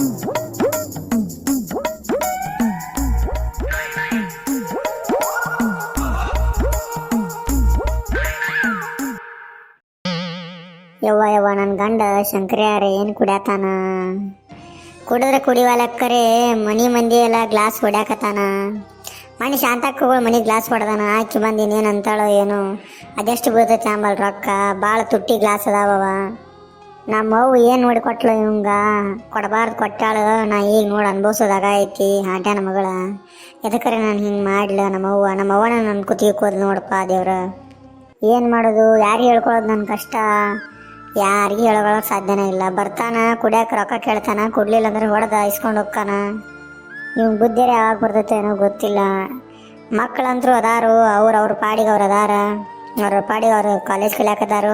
ಯವ್ವ ಯವ್ವ ನನ್ನ ಗಂಡ ಶಂಕರ್ಯಾರ ಏನು ಕುಡ್ಯಾತಾನ. ಕುಡಿದ್ರೆ ಕುಡಿವಲಕ್ಕರೆ ಮನಿ ಮಂದಿ ಎಲ್ಲ ಗ್ಲಾಸ್ ಹೊಡ್ಯಾಕತ್ತಾನ. ಮನೆ ಶಾಂತಕ್ಕಗಳು ಮನೆ ಗ್ಲಾಸ್ ಹೊಡೆದಾನ. ಆಕಿ ಬಂದು ಇನ್ನೇನು ಅಂತಾಳೋ ಏನು, ಅದೆಷ್ಟು ಬೀಳ್ತೈತೆ ಆಂಬಲ್ ರೊಕ್ಕ. ಭಾಳ ತುಟ್ಟಿ ಗ್ಲಾಸ್ ಅದಾವವ. ನಮ್ಮ ಅವ್ವ ಏನು ನೋಡಿ ಕೊಟ್ಲು ಇವಂಗ, ಕೊಡಬಾರ್ದು ಕೊಟ್ಟಾಳ. ನಾ ಈಗ ನೋಡಿ ಅನ್ಭವಿಸೋದಾಗ ಐತಿ ಆಟ್ಯಾನ ಮಗಳ. ಎದಕ್ಕರೆ ನಾನು ಹಿಂಗೆ ಮಾಡ್ಲ. ನಮ್ಮವ್ವನ ನನ್ನ ಕುತ್ತಿಗೆ ಕೋದ್ ನೋಡಪ್ಪ ದೇವ್ರ. ಏನು ಮಾಡೋದು, ಯಾರಿಗೆ ಹೇಳ್ಕೊಳ್ಳೋದು ನನ್ನ ಕಷ್ಟ. ಯಾರಿಗೆ ಹೇಳ್ಕೊಳಕ್ಕೆ ಸಾಧ್ಯನೇ ಇಲ್ಲ. ಬರ್ತಾನ ಕುಡಿಯೋಕೆ ರೊಕ್ಕ ಕೇಳ್ತಾನ, ಕೊಡ್ಲಿಲ್ಲ ಅಂದ್ರೆ ಹೊಡೆದ ಇಸ್ಕೊಂಡು ಹೋಗ್ತಾನ. ಇವ್ನು ಬುದ್ಧಿರೇ ಯಾವಾಗ ಬರ್ತೈತೆ ಏನೋ ಗೊತ್ತಿಲ್ಲ. ಮಕ್ಕಳಂತರೂ ಅದಾರು, ಅವ್ರ ಪಾಡಿಗೆ ಅವ್ರು ಅದಾರ. ಅವ್ರ ಪಾಡಿಗೆ ಅವರು ಕಾಲೇಜ್ ಕಲಿಯಾಕದಾರು.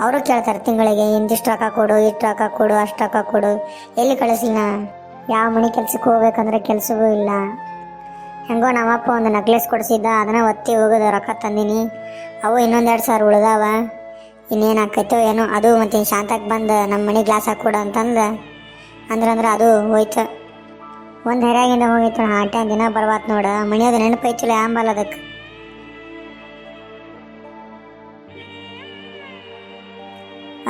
ಅವರು ಕೇಳ್ತಾರೆ ತಿಂಗಳಿಗೆ ಇಂತಿಷ್ಟು ರೊಕ್ಕ ಕೊಡು, ಇಷ್ಟು ರೊಕ್ಕ ಕೊಡು, ಅಷ್ಟು ರೊಕ್ಕ ಕೊಡು. ಎಲ್ಲಿ ಕಳಿಸ್ಲಿನ. ಯಾವ ಮನೆ ಕೆಲ್ಸಕ್ಕೆ ಹೋಗ್ಬೇಕಂದ್ರೆ ಕೆಲಸವೂ ಇಲ್ಲ. ಹೆಂಗೋ ನಮ್ಮಪ್ಪ ಒಂದು ನೆಕ್ಲೆಸ್ ಕೊಡಿಸಿದ್ದ, ಅದನ್ನು ಒತ್ತಿ ಹೋಗೋದು ರೊಕ್ಕ ತಂದೀನಿ. ಅವು ಇನ್ನೊಂದು 2,000 ಉಳ್ದಾವ. ಇನ್ನೇನು ಆಕೈತೋ ಏನೋ. ಅದು ಮತ್ತು ಶಾಂತಕ್ಕೆ ಬಂದು ನಮ್ಮ ಮನೆ ಗ್ಲಾಸ್ ಹಾಕ್ಕೊಡು ಅಂತಂದು ಅಂದ್ರೆ ಅದು ಹೋಯ್ತು. ಒಂದು ಹೆರಾಗಿಂದ ಹೋಗಿತ್ತು. ಆಟ್ಯಾನ ದಿನ ಬರ್ಬಾತ್ ನೋಡ. ಮನೆಯದು ನೆನಪೈತಿಲ್ಲ ಆಂಬಲ್ ಅದಕ್ಕೆ.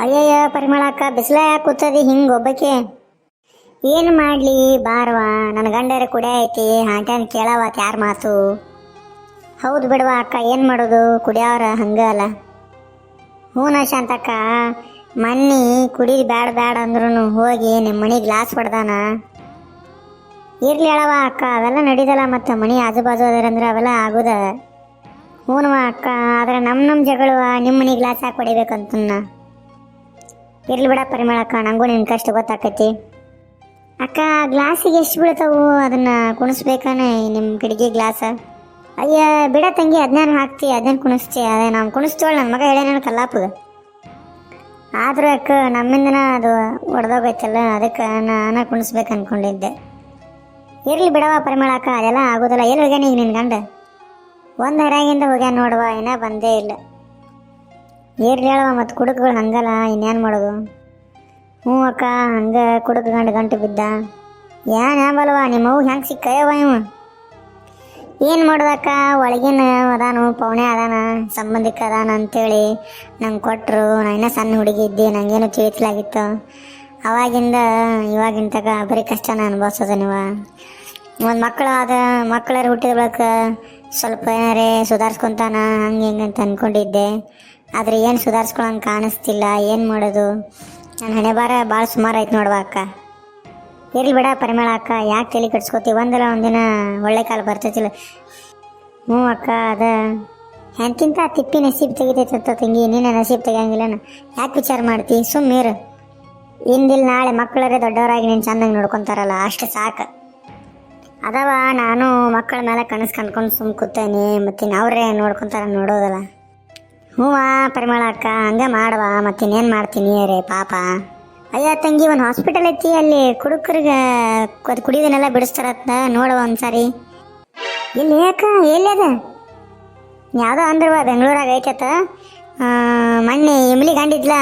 ಅಯ್ಯಯ್ಯ ಪರಿಮಳಕ್ಕ, ಬಿಸಿಲ ಯಾಕೆ ಕೂತದಿ ಹಿಂಗೆ ಒಬ್ಬಕ್ಕೆ? ಏನು ಮಾಡಲಿ ಬಾರವಾ, ನನ್ನ ಗಂಡರ ಕುಡಿಯ ಐತಿ. ಆಟ್ಯಾನ ಕೇಳವಾತ ಯಾರ ಮಾತು. ಹೌದು ಬಿಡವಾ ಅಕ್ಕ, ಏನು ಮಾಡೋದು, ಕುಡಿಯವ್ರ ಹಂಗೆ ಅಲ್ಲ. ಹೂನ ಶಾಂತಕ್ಕ, ಮನ್ನಿ ಕುಡಿದು ಬ್ಯಾಡ ಅಂದ್ರೂ ಹೋಗಿ ನಿಮ್ಮ ಮನೆ ಗ್ಲಾಸ್ ಹೊಡೆದಾನ. ಇರ್ಲಿ ಹೇಳವ ಅಕ್ಕ, ಅವೆಲ್ಲ ನಡೀದಲ್ಲ. ಮತ್ತು ಮನೆ ಆಜು ಬಾಜು ಅದಾರಂದ್ರೆ ಅವೆಲ್ಲ ಆಗೋದ. ಹೂನವ ಅಕ್ಕ, ಆದರೆ ನಮ್ಮ ಜಗಳ ನಿಮ್ಮ ಮನೆ ಗ್ಲಾಸ್ ಹಾಕಿ ಹೊಡಿಬೇಕಂತನ್ನ. ಇರ್ಲಿ ಬಿಡ ಪರಿಮಳಕ್ಕ, ನನಗೂ ನಿನ್ನ ಕಷ್ಟ ಗೊತ್ತಾಕೈತಿ. ಅಕ್ಕ ಗ್ಲಾಸಿಗೆ ಎಷ್ಟು ಬೀಳ್ತಾವು, ಅದನ್ನು ಕುಣಿಸ್ಬೇಕಾನೆ ನಿಮ್ಮ ಕಿಟಕಿ ಗ್ಲಾಸ? ಅಯ್ಯ ಬಿಡ ತಂಗಿ, ಅದನ್ನೇನು ಹಾಕ್ತಿ, ಅದನ್ನ ಕುಣಿಸ್ತಿ. ಅದೇ ನಾವು ಕುಣಿಸ್ತೇವಳ, ನನ್ನ ಮಗ ಹೇಳೇನ ಕಲ್ಲಾಪಗೆ. ಆದರೂ ಅಕ್ಕ ನಮ್ಮಿಂದನ ಅದು ಹೊಡೆದೋಗೈತಲ್ಲ, ಅದಕ್ಕೆ ನಾನು ಕುಣಿಸ್ಬೇಕು ಅಂದ್ಕೊಂಡಿದ್ದೆ. ಇರಲಿ ಬಿಡವ ಪರಿಮಳಕ್ಕ, ಅದೆಲ್ಲ ಆಗೋದಿಲ್ಲ. ಎಲ್ಲಿ ಹೋಗ್ಯಾನ ಈಗ ನಿನ್ನ ಗಂಡ? ಒಂದು ಹರಾಗಿಂದ ಹೋಗ್ಯಾನ ನೋಡುವ, ಇನ್ನೂ ಬಂದೇ ಇಲ್ಲ. ಇರ್ಲಿ ಹೇಳವ, ಮತ್ತು ಕುಡುಕುಗಳು ಹಂಗಲ್ಲ, ಇನ್ನೇನು ಮಾಡೋದು. ಹ್ಞೂ ಅಕ್ಕ, ಹಂಗೆ ಕುಡುಕು ಗಂಟು ಬಿದ್ದ. ಏನು ಆಂಬಲ್ವ ನಿಮ್ಮವು ಹೆಂಗೆ ಸಿಕ್ಕಯ್ಯವ ಇವ? ಏನು ಮಾಡೋದಕ್ಕ, ಒಳಗಿನ ಅದಾನು, ಪೌಣೆ ಅದಾನ, ಸಂಬಂಧಿಕ ಅದಾನ ಅಂತೇಳಿ ನಂಗೆ ಕೊಟ್ಟರು. ನಾನು ಇನ್ನೂ ಸಣ್ಣ ಹುಡುಗಿ ಇದ್ದೆ, ನನಗೇನು ತಿಳಿಸಲಾಗಿತ್ತು. ಅವಾಗಿಂದ ಇವಾಗಿನ ತಗ ಬರೀ ಕಷ್ಟನ ಅನುಭವಿಸೋದು ನೀವು. ಒಂದು ಮಕ್ಕಳಾರು ಹುಟ್ಟಿದ ಬಳಿಕ ಸ್ವಲ್ಪ ಏನಾರೇ ಸುಧಾರಿಸ್ಕೊತಾನ ಹಂಗೆ ಹಿಂಗೆ ಅಂತ ಅಂದ್ಕೊಂಡಿದ್ದೆ. ಆದರೆ ಏನು ಸುಧಾರಿಸ್ಕೊಳಂಗೆ ಕಾಣಿಸ್ತಿಲ್ಲ. ಏನು ಮಾಡೋದು, ನನ್ನ ಹಣೆ ಬಾರ ಭಾಳ ಸುಮಾರು ಆಯ್ತು ನೋಡುವ ಅಕ್ಕ. ಇರ್ಲಿ ಬಿಡ ಪರಿಮಳ ಅಕ್ಕ, ಯಾಕೆ ತಲೆ ಕೆಡ್ಸ್ಕೊತೀವಿ, ಒಂದಲ್ಲ ಒಂದಿನ ಒಳ್ಳೆ ಕಾಲ ಬರ್ತೈತಿಲ್ಲ. ಹ್ಞೂ ಅಕ್ಕ, ಅದ ಎಂತಿಂತ ತಿಪ್ಪಿ ನಸೀಬ್ ತೆಗಿತೈತ ತಂಗಿ, ನೀನು ನಸೀಬ್ ತೆಗಿಯಂಗಿಲ್ಲನ. ಯಾಕೆ ವಿಚಾರ ಮಾಡ್ತಿ, ಸುಮ್ಮೀರು. ಇಂದಿಲ್ಲ ನಾಳೆ ಮಕ್ಕಳರೇ ದೊಡ್ಡವರಾಗಿ ನೀನು ಚೆಂದಾಗಿ ನೋಡ್ಕೊತಾರಲ್ಲ, ಅಷ್ಟು ಸಾಕು. ಅದವ ನಾನು ಮಕ್ಕಳ ಮೇಲೆ ಕನಸು ಕಂಡ್ಕೊಂಡು ಸುಮ್ಮ ಕೂತೇನೆ, ಮತ್ತಿನ್ನು ಅವರೇ ನೋಡ್ಕೊತಾರ ನೋಡೋದಲ್ಲ. ಹ್ಞೂ ಪರಿಮಳ ಅಕ್ಕ, ಹಂಗೆ ಮಾಡುವ, ಮತ್ತಿನ್ನೇನು ಮಾಡ್ತೀನಿ ರೇ ಪಾಪ. ಅಯ್ಯ ತಂಗಿ, ಒಂದು ಹಾಸ್ಪಿಟಲ್ ಐತಿ, ಅಲ್ಲಿ ಕುಡುಕರಿಗೆ ಕುಡಿಯೋದನ್ನೆಲ್ಲ ಬಿಡಿಸ್ತಾರತ್ತ, ನೋಡುವ ಒಂದು ಸಾರಿ. ಎಲ್ಲಿ ಯಾಕ, ಎಲ್ಲಿ ಅದ? ಯಾವುದೋ ಅಂದ್ರವ ಬೆಂಗಳೂರಾಗ ಐತತ್ತ. ಮೊನ್ನೆ ಇಮ್ಲಿ ಗಂಡಿದ್ಲ,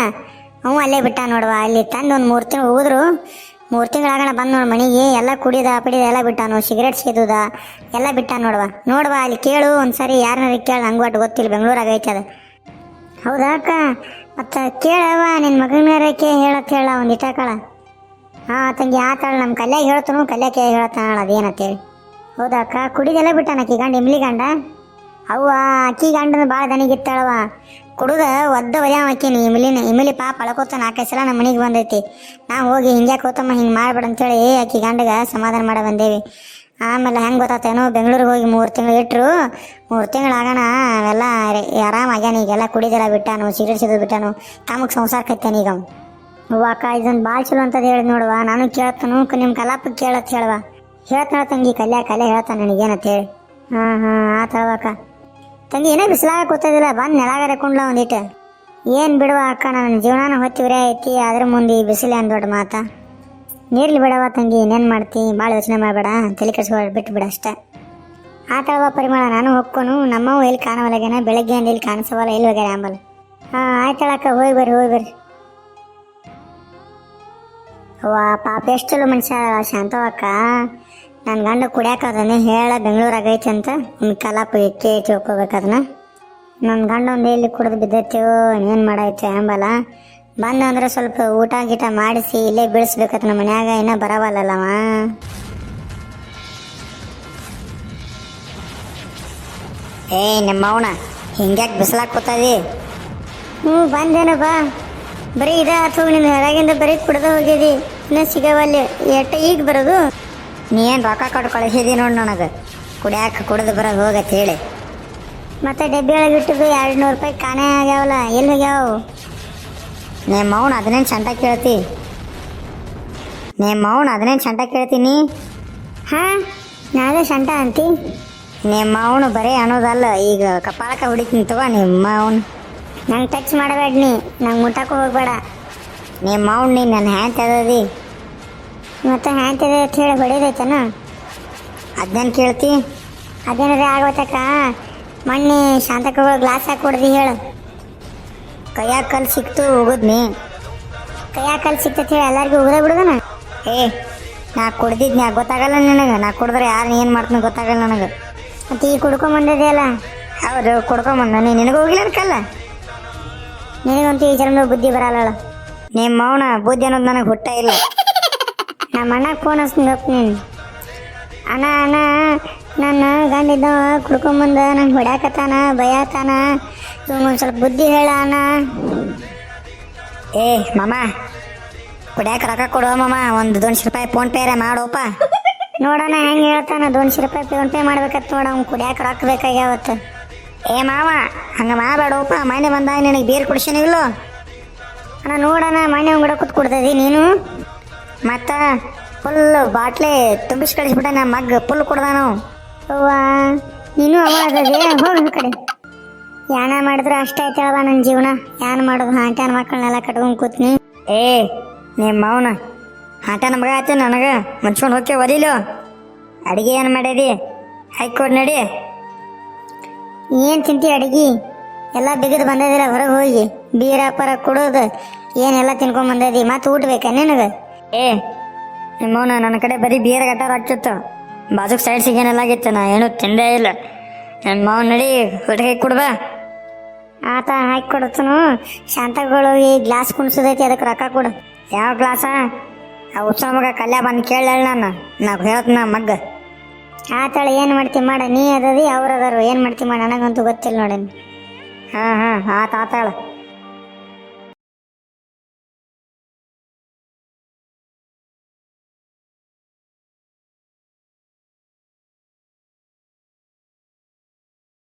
ಅವು ಅಲ್ಲೇ ಬಿಟ್ಟ ನೋಡುವ. ಅಲ್ಲಿ ತಂದು ಒಂದು 3 ತಿಂಗಳು ಹೋದ್ರು. 3 ತಿಂಗಳಾಗಣ ಬಂದು ನೋಡು ಮನೆಗೆ. ಎಲ್ಲ ಕುಡಿದ ಎಲ್ಲ ಬಿಟ್ಟಾನು, ಸಿಗರೇಟ್ ಸೇದುದ ಎಲ್ಲ ಬಿಟ್ಟ ನೋಡುವ ಅಲ್ಲಿ ಕೇಳು ಒಂದು ಸಾರಿ, ಯಾರನ್ನಾರು ಕೇಳಿ, ನಂಗೆ ಒಟ್ಟು ಗೊತ್ತಿಲ್ಲ, ಬೆಂಗಳೂರಾಗ ಐತದ. ಹೌದಾ ಅಕ್ಕ? ಮತ್ತು ಕೇಳವ ನಿನ್ನ ಮಗನಾರಕ್ಕೆ ಹೇಳತ್ತೆ, ಹೇಳ ಒಂದು ಇಟ್ಟಾಕಳ. ಹಾಂ ತಂಗಿ ಆತಾಳ, ನಮ್ಮ ಕಲ್ಯಾಗ ಹೇಳ್ತಾನು, ಕಲ್ಯಾಕೆ ಹೇಳ್ತಾಳ ಅದೇನತ್ತೇಳಿ. ಹೌದಾ ಅಕ್ಕ? ಕುಡಿದೆಲ್ಲ ಬಿಟ್ಟಾನ ಅಕ್ಕಿ ಗಂಡ, ಇಮ್ಲಿ ಗಂಡ? ಅವ್ವ ಅಕ್ಕಿ ಗಂಡನ ಭಾಳ ದನಿಗಿತ್ತಾಳವ. ಕುಡುದ ಒದ್ದ ಒದ್ಯಾವ ಅಕ್ಕಿನಿ. ಇಮ್ಲಿ ಪಾಪ ಅಳ್ಕೋತ 4-5 ಸಲ ನಮ್ಮ ಮನೆಗೆ ಬಂದೈತಿ. ನಾವು ಹೋಗಿ ಹಿಂಗ್ಯಾಕೆ ಹೋತಮ್ಮ ಹಿಂಗೆ ಮಾಡ್ಬೇಡ ಅಂತೇಳಿ ಅಕ್ಕಿ ಗಂಡಗೆ ಸಮಾಧಾನ ಮಾಡಿ ಬಂದೇವಿ. ಆಮೇಲೆ ಹೆಂಗೆ ಗೊತ್ತಾತೇನೋ, ಬೆಂಗಳೂರಿಗೆ ಹೋಗಿ 3 ತಿಂಗಳು ಇಟ್ಟರು. 3 ತಿಂಗಳಾಗಣ ಅವೆಲ್ಲ ಆರಾಮಾಗ್ಯಾನ. ಈಗೆಲ್ಲ ಕುಡಿದೆಲ್ಲ ಬಿಟ್ಟಾನು, ಸಿಗರೇಟ್ ಸೇದು ಬಿಟ್ಟಾನು, ತಮಗೆ ಸಂಸಾರ ಕೈತಾನೆ ಈಗ. ಅವ್ವ ಅಕ್ಕ, ಇದೊಂದು ಭಾಳ ಚಲೋ ಅಂತದ್ದು ಹೇಳಿ ನೋಡುವ. ನಾನು ಕೇಳ್ತಾನು, ನಿಮ್ಮ ಕಲಾಪಕ್ಕೆ ಕೇಳತ್ತೆ ಹೇಳುವ. ಹೇಳ್ತಾಳ ತಂಗಿ, ಕಲ್ಯ ಹೇಳ್ತಾನೆ ನನಗೇನಂತ ಹೇಳಿ. ಹಾಂ ಆತಳವಕ್ಕ. ತಂಗಿ ಏನೋ ಬಿಸಿಲಾಗ ಕೂತದಿಲ್ಲ, ಬಂದು ನೆಲಾಗಾರ ಕೊಂಡ್ಲ ಒಂದಿಟ್ಟು. ಏನು ಬಿಡುವ ಅಕ್ಕ, ನನ್ನ ಜೀವನಾನ ಹೊತ್ತಿವ್ರೇ ಐತಿ, ಅದ್ರ ಮುಂದೆ ಈ ಬಿಸಿಲೇ ಅಂದ್ ದೊಡ್ಡ ಮಾತಾ. ನೀರ್ಲಿ ಬಿಡವ ತಂಗಿ, ಇನ್ನೇನು ಮಾಡ್ತಿ, ಭಾಳ ಯೋಚನೆ ಮಾಡಬೇಡ, ತಲೆ ಕೆಡ್ಸ್ಕೊಂಡು ಬಿಟ್ಟು ಬಿಡ ಅಷ್ಟೇ. ಆತಳವ ಪರಿಮಳ, ನಾನು ಹೋಗ್ಕೊನು. ನಮ್ಮವು ಎಲ್ಲಿ ಕಾಣವಲ್ಲಾಗೇನ, ಬೆಳಗ್ಗೆಯಿಂದ ಇಲ್ಲಿ ಕಾಣಿಸವಲ್ಲ, ಎಲ್ಲಿ ಹೋಗ್ಯಾರ ಆಂಬಲ್. ಹಾಂ ಆಯ್ತಾಳಕ್ಕ, ಹೋಗಿ ಬರ್ರಿ. ವಾ ಪಾಪ ಎಷ್ಟು ಚಲೋ ಮನುಷ್ಯ ಶಾಂತವಕ್ಕ. ನನ್ನ ಗಂಡ ಕುಡಿಯಾಕದನ್ನೇ ಹೇಳ ಬೆಂಗಳೂರಾಗ ಐತಿ ಅಂತ ಇನ್ನು ಕಲಾಪ ಇಕ್ಕೇ ತಿಳ್ಕೊಬೇಕದನ್ನ. ನನ್ನ ಗಂಡ ಒಂದು ಎಲ್ಲಿ ಕುಡಿದು ಬಿದ್ದೈತೇವೋ ಏನು ಮಾಡಾಯ್ತು ಅಂಬಲ್ಲ. ಬಂದ ಅಂದ್ರೆ ಸ್ವಲ್ಪ ಊಟ ಗೀಟ ಮಾಡಿಸಿ ಇಲ್ಲೇ ಬೀಳಿಸ್ಬೇಕತ್ತ ನಮ್ಮ ಮನ್ಯಾಗ. ಇನ್ನೂ ಬರವಲ್ಲಲ್ಲವ. ನಿಮ್ಮವನ ಹಿಂಗ್ಯಾಕೆ ಬಿಸಿಲಾಗ ಕೂತದಿ? ಬಂದೇನ ಬಾ. ಬರೀ ಇದ ಅಥವಾ ನಿನ್ನ ಹೊರಗಿಂದ ಬರೀ ಕುಡ್ದು ಹೋಗಿದಿ, ಇನ್ನೂ ಸಿಗವಲ್ಲಿ. ಎಟ್ಟ ಈಗ ಬರೋದು? ನೀ ಏನು ರೊಕ್ಕ ಕೊಟ್ಟು ಕಳಿಸಿದಿ ನೋಡಿ ನನಗೆ ಕುಡಿಯಾಕ ಕುಡ್ದು ಬರೋದು ಹೋಗತ್ತೆ ಹೇಳಿ. ಮತ್ತೆ ಡಬ್ಬಿ ಒಳಗೆ ಇಟ್ಟಿದ್ದು 200 ರೂಪಾಯಿ ಕಾಣೆ ಆಗ್ಯಾವಲ್ಲ, ಎಲ್ಲಿ ಹೋಗ್ಯಾವ? ನಿಮ್ಮವನು ಅದನ್ನೇನು ಚಂಟ ಕೇಳ್ತಿ? ನಿಮ್ಮವನು ಅದನ್ನೇನು ಚಂಟ ಕೇಳ್ತೀನಿ? ಹಾಂ, ನಾವೇ ಶಂಟ ಅಂತಿ? ನಿಮ್ಮವನು ಬರೀ ಅನ್ನೋದಲ್ಲ, ಈಗ ಕಪಾಳಕ್ಕೆ ಹೊಡಿತೀನಿ ತಗೋ ನಿಮ್ಮವನು. ನಂಗೆ ಟಚ್ ಮಾಡಬೇಡ, ನಂಗೆ ಮುಟ್ಟಕ್ಕೆ ಹೋಗ್ಬೇಡ. ನಿಮ್ಮವನು ನೀನು ನನ್ನ ಹ್ಯಾಂತ ಅದದಿ. ಮತ್ತು ಹ್ಯಾಂತಿದೆ ಅಂತ ಹೇಳಿ ಹೊಡಿದೈತನ? ಅದನ್ನೇನು ಕೇಳ್ತಿ? ಅದೇನಾದ್ರೆ ಆಗೋತಕ್ಕ. ಮಣ್ಣಿ ಶಾಂತಕ್ಕೆ ಗ್ಲಾಸ್ ಹಾಕಿ ಕೊಡ್ದಿ ಹೇಳು. ಕೈಯಾಗ ಕಲ್ಲು ಸಿಕ್ತು ಹೋಗುದ್ನಿ. ಕೈಯಾಗ ಕಲ್ಲು ಸಿಕ್ತೈತೆ ಹೇಳಿ ಎಲ್ಲರಿಗೂ ಉಗ್ದ ಬಿಡುದನ? ನಾ ಕುಡ್ದಿದ್ನಿ ಗೊತ್ತಾಗಲ್ಲ ನಿನಗೆ. ನಾ ಕುಡಿದ್ರೆ ಯಾರು ಏನು ಮಾಡ್ತೀನಿ ಗೊತ್ತಾಗಲ್ಲ ನನಗೆ. ಮತ್ತು ಈಗ ಕುಡ್ಕೊಂಬಂದಿದೆಯಲ್ಲ? ಹೌದು, ಕುಡ್ಕೊಂಬಂದ. ನಿನಗೆ ಹೋಗಿಲ್ಲ ಕಲ್ಲ. ನಿನಗಂತೂ ಈ ಜನ್ಮದ ಬುದ್ಧಿ ಬರಲ್ಲ. ನಿಮ್ಮ ಮೌನ ಬುದ್ಧಿ ಅನ್ನೋದು ನನಗೆ ಹುಟ್ಟ ಇಲ್ಲ. ನಮ್ಮ ಅಣ್ಣಗೆ ಫೋನ್ ಹಚ್ತೀನಿ ನೀನು. ಅಣ್ಣ ಅಣ್ಣ, ನನ್ನ ಗಂಡಿದ್ದ ಕುಡ್ಕೊಂಬಂದ ನಂಗೆ ಹೊಡ್ಯಾಕತ್ತಾನ, ಬೈಯಾತಾನ, ಒಂದು ಸ್ವಲ್ಪ ಬುದ್ಧಿ ಹೇಳ ಅಣ್ಣ. ಮಾಮ ಕುಡ್ಯಾಕ ರೊಕ್ಕ ಕೊಡುವ ಮಾಮ. ಒಂದು 200 ರೂಪಾಯಿ ಫೋನ್ಪೇ ಮಾಡೋಪ. ನೋಡೋಣ ಹೆಂಗೆ ಹೇಳ್ತಾನ. 200 ರೂಪಾಯಿ ಫೋನ್ಪೇ ಮಾಡ್ಬೇಕತ್ತ ನೋಡ. ಅವ್ನು ಕುಡ್ಯಾಕ ರೊಕ್ಕ ಬೇಕಾಗ್ಯಾವತ್ತು. ಮಾವ ಹಂಗೆ ಮಾಡಬೇಡಪ್ಪ. ಮನೆ ಬಂದಾಗ ನಿನಗೆ ಬೀರ್ ಕುಡಿಸಿನಿಲ್ಲೋ ಅಣ್ಣ. ನೋಡೋಣ ಮನೆ ಕೂಡ ಕೂತ್ ಕೊಡ್ತದಿ ನೀನು. ಮತ್ತು ಫುಲ್ ಬಾಟ್ಲಿ ತುಂಬಿಸಿ ಕಳಿಸ್ಬಿಟ್ಟ ನಮ್ಮ ಮಗ್ ಫುಲ್ ಕುಡ್ದ ನಾವು. ಅವ್ವ ನೀನು ಅವ ಅದದೇ ಹೋಗಿ ಕಡೆ. ಯಾನ ಮಾಡಿದ್ರು ಅಷ್ಟೇ ಐತೇಳವ ನನ್ನ ಜೀವನ. ಏನು ಮಾಡೋದು? ಹಾಂಟ್ಯಾನ ಮಕ್ಕಳನ್ನೆಲ್ಲ ಕಟ್ಕೊಂಡು ಕೂತ್ನಿ. ನಿಮ್ಮ ಅವನ ಹಾಂಟ್ಯಾನ ಮಗ ಆಯ್ತು ನನಗೆ ಮುಚ್ಕೊಂಡು ಹೋಗಿ ಒಲಿಲು. ಅಡುಗೆ ಏನು ಮಾಡ್ಯದಿ? ಹಾಕೊಡ್ ನಡಿ. ಏನು ತಿಂತಿ ಅಡುಗೆ? ಎಲ್ಲ ಬಿಗಿದು ಬಂದದಿಲ್ಲ ಹೊರಗೆ ಹೋಗಿ ಬೀರ ಪರ ಕುಡೋದು ಏನೆಲ್ಲ ತಿನ್ಕೊಂಬಂದದಿ. ಮತ್ತೆ ಊಟ ಬೇಕಾ ನಿನಗೆ? ನಿಮ್ಮವನ ನನ್ನ ಕಡೆ ಬರೀ ಬೀರ ಗಟ್ಟಾರ ಆಗ್ತಿತ್ತು. ಬಾಜುಕ್ ಸೈಡ್ ಸಿಗೇನೆಲ್ಲಾಗಿತ್ತು. ನಾ ಏನೂ ತಿಂದೇ ಇಲ್ಲ. ನನ್ನ ಮಾವನ ನಡಿ ಊಟಕ್ಕೆ ಕುಡ್ದ. ಆತ ಹಾಕಿ ಕೊಡ್ತನು. ಶಾಂತಗಳು ಈ ಗ್ಲಾಸ್ ಕುಣಿಸೋದೈತಿ, ಅದಕ್ಕೆ ರೊಕ್ಕ ಕೊಡು. ಯಾವ ಗ್ಲಾಸ? ಆ ಉತ್ಸವ ಮಗ ಕಲ್ಯ ಬಂದು ಕೇಳ ನಾನು. ಹೇಳ್ತೀನಿ ಮಗ್ಗ. ಆತಾಳ ಏನು ಮಾಡ್ತಿ ಮಾಡ. ನೀ ಅದದಿ ಅವ್ರು ಅದಾರು ಏನು ಮಾಡ್ತಿ ಮಾಡ. ನನಗಂತೂ ಗೊತ್ತಿಲ್ಲ ನೋಡೇನು. ಹಾಂ ಆತಾಳ.